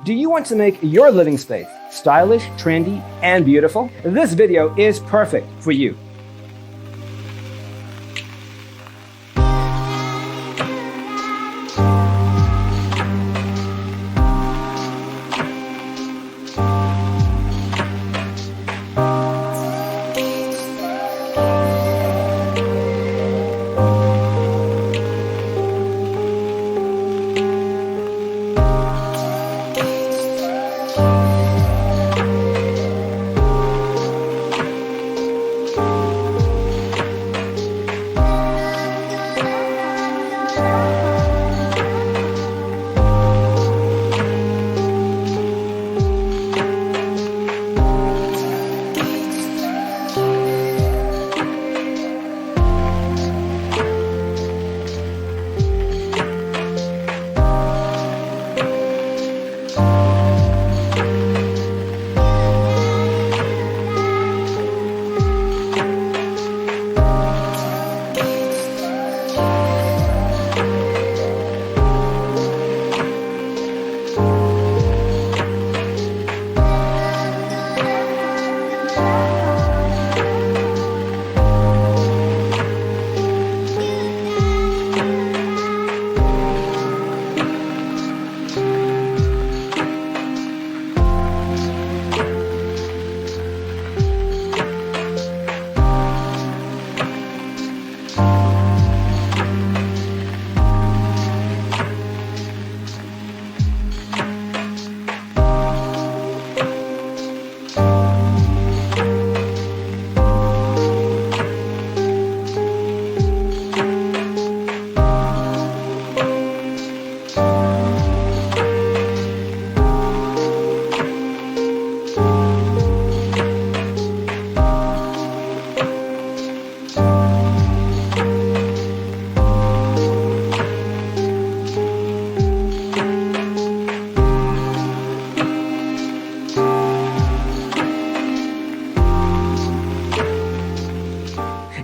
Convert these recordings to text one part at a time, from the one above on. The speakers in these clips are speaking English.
Do you want to make your living space stylish, trendy, and beautiful? This video is perfect for you.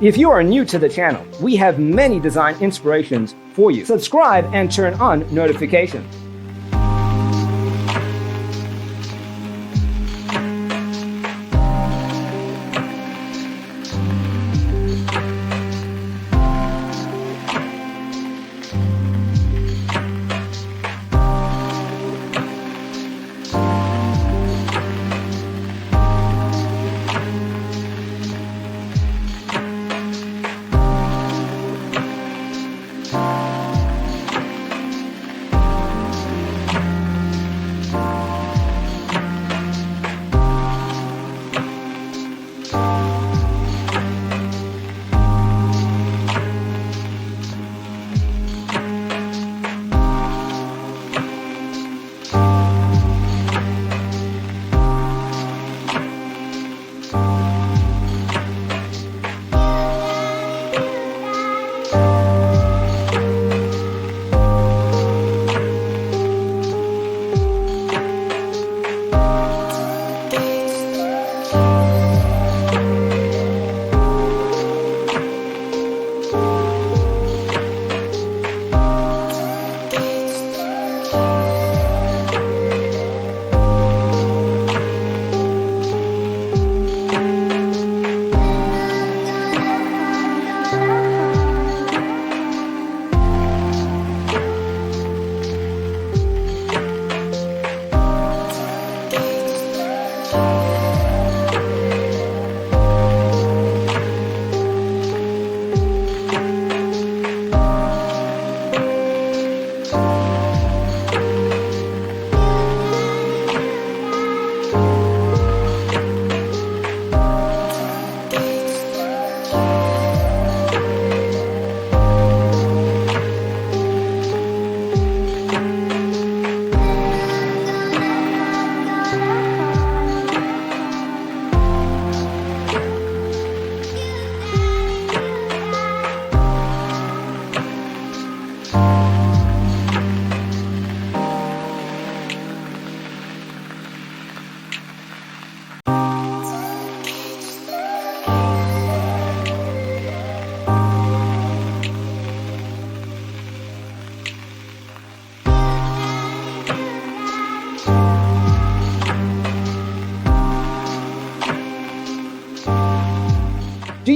If you are new to the channel, we have many design inspirations for you. Subscribe and turn on notifications.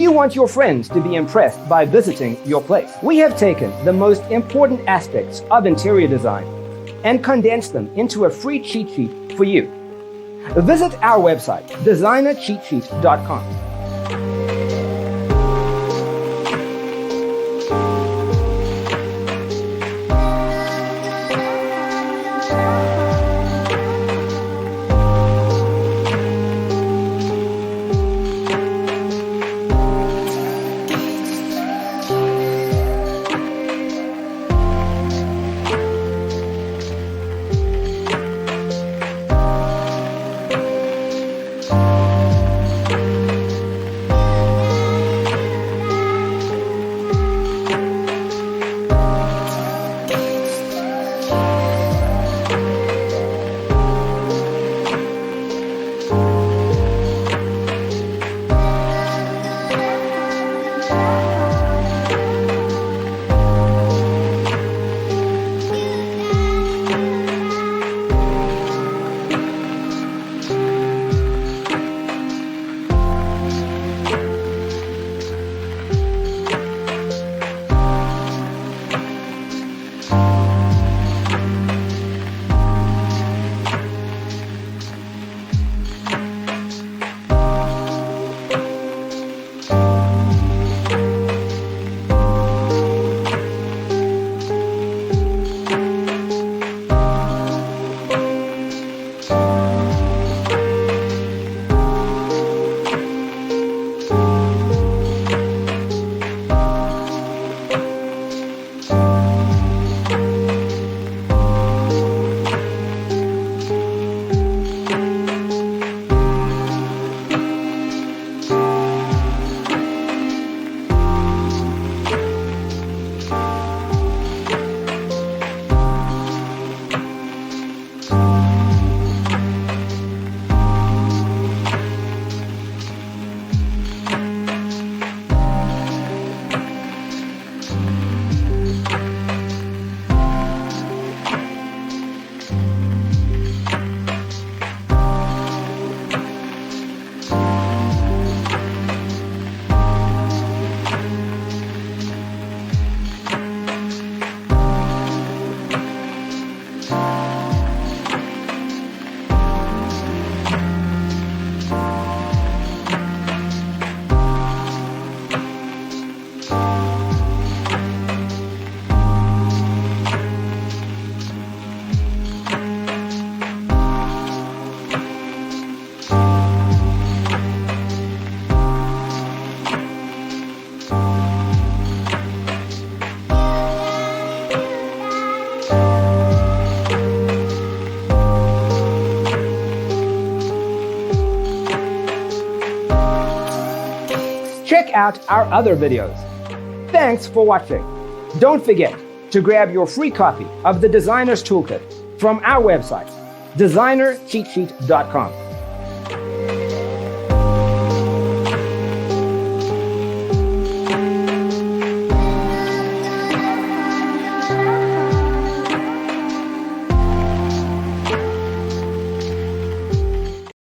you want your friends to be impressed by visiting your place? We have taken the most important aspects of interior design and condensed them into a free cheat sheet for you. Visit our website, designercheatsheet.com. Check out our other videos. Thanks for watching. Don't forget to grab your free copy of the Designer's Toolkit from our website, designercheatsheet.com.